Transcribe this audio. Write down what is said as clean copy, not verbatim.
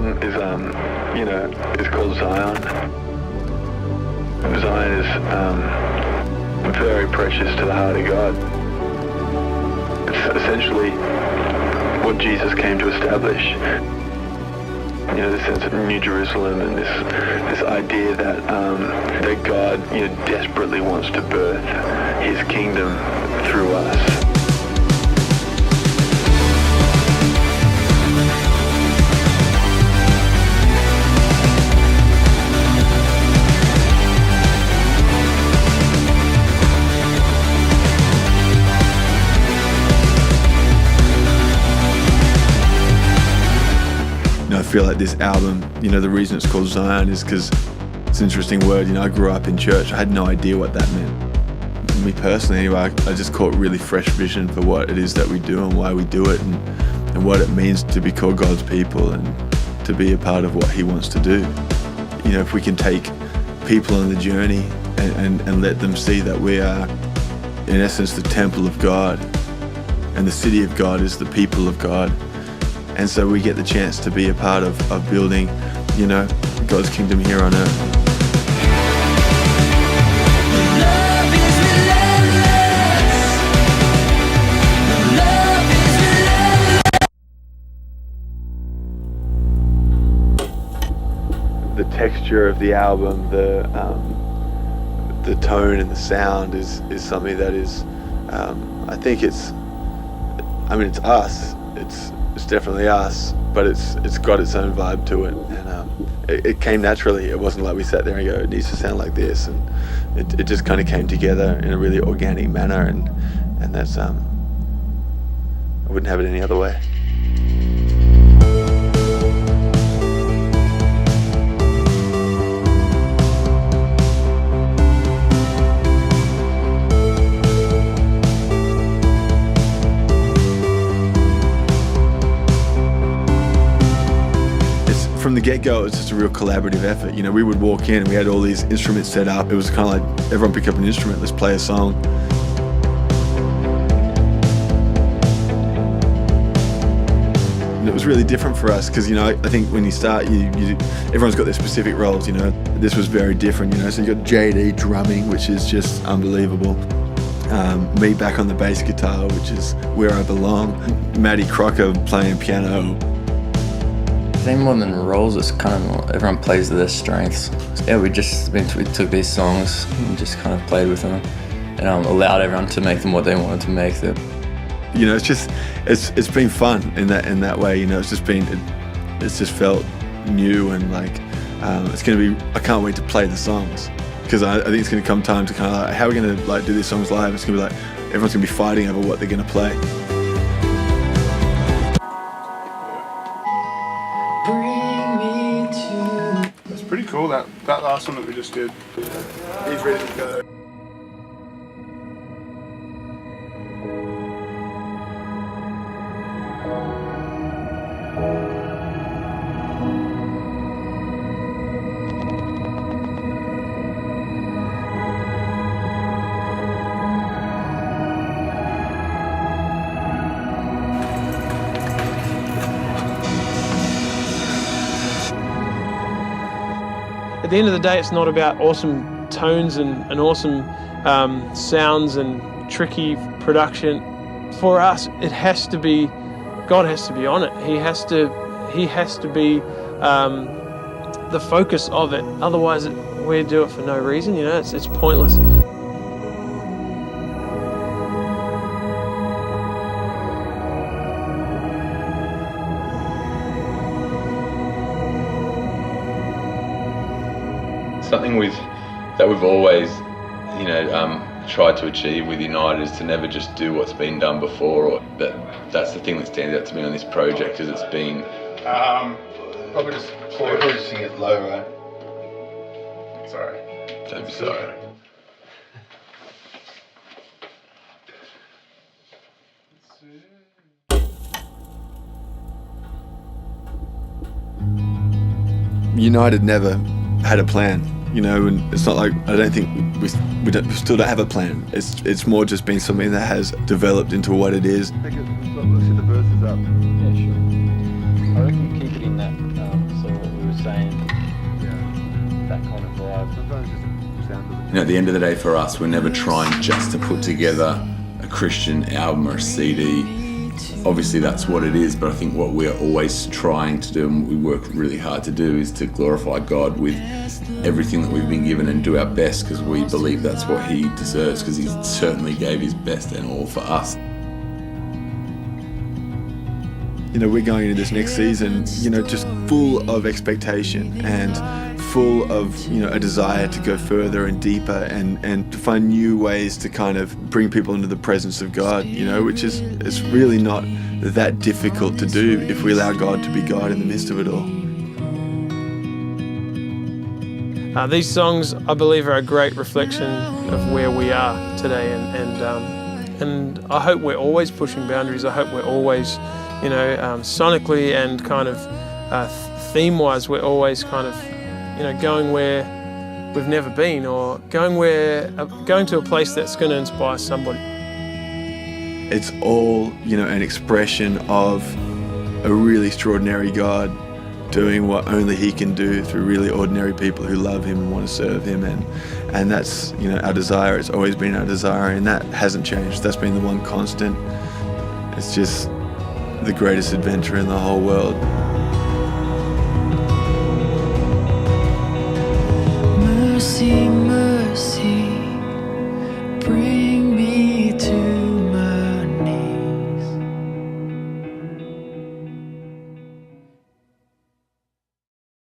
song is, is called Zion. Zion is very precious to the heart of God. It's essentially what Jesus came to establish. The sense of New Jerusalem and this idea that God, desperately wants to birth His kingdom through us. I feel like this album, the reason it's called Zion is because it's an interesting word. I grew up in church. I had no idea what that meant. Me personally, anyway, I just caught really fresh vision for what it is that we do and why we do it and what it means to be called God's people and to be a part of what He wants to do. If we can take people on the journey and let them see that we are, in essence, the temple of God, and the city of God is the people of God. And so we get the chance to be a part of building, God's kingdom here on earth. Love is relentless. Love is relentless. The texture of the album, the tone and the sound is something that is, I think it's us. It's definitely us, but it's got its own vibe to it, and it came naturally. It wasn't like we sat there and go, it needs to sound like this, and it just kind of came together in a really organic manner, and that's I wouldn't have it any other way. From the get-go, it was just a real collaborative effort. We would walk in and we had all these instruments set up. It was kind of like everyone pick up an instrument, let's play a song. And it was really different for us because, I think when you start, everyone's got their specific roles, This was very different, So you got JD drumming, which is just unbelievable. Me back on the bass guitar, which is where I belong. Matty Crocker playing piano. I think more than roles, it's kind of everyone plays to their strengths. Yeah, we took these songs and just kind of played with them and allowed everyone to make them what they wanted to make them. It's been fun in that way. It's just felt new and like it's gonna be. I can't wait to play the songs because I think it's gonna come time to kind of like how are we gonna like do these songs live. It's gonna be like everyone's gonna be fighting over what they're gonna play. That's pretty cool, that last one that we just did. He's ready to go. At the end of the day, it's not about awesome tones and awesome sounds and tricky production. For us, it has to be, God has to be on it. He has to be the focus of it. Otherwise, we do it for no reason. It's pointless. Something that we've always, tried to achieve with United is to never just do what's been done before. But that's the thing that stands out to me on this project, is it's been. Probably just sing it low, right? Sorry. Don't be sorry. United never had a plan, and it's not like, I don't think we still don't have a plan. It's more just been something that has developed into what it is. Let's hit the verses up. Yeah, sure. I reckon keep it in that that kind of vibe. Sometimes just sound of it. You know, at the end of the day, for us, we're never trying just to put together a Christian album or a CD. Obviously, that's what it is, but I think what we're always trying to do, and what we work really hard to do, is to glorify God with everything that we've been given and do our best, because we believe that's what He deserves, because He certainly gave His best and all for us. You know, we're going into this next season, you know, just full of expectation and full of, you know, a desire to go further and deeper and to find new ways to kind of bring people into the presence of God, you know, which is, it's really not that difficult to do if we allow God to be God in the midst of it all. These songs, I believe, are a great reflection of where we are today, and I hope we're always pushing boundaries. I hope we're always, you know, sonically and kind of theme-wise, we're always kind of, you know, going where we've never been, or going to a place that's going to inspire somebody. It's all, you know, an expression of a really extraordinary God doing what only He can do through really ordinary people who love Him and want to serve Him, and that's, you know, our desire. It's always been our desire, and that hasn't changed. That's been the one constant. It's just the greatest adventure in the whole world. Mercy.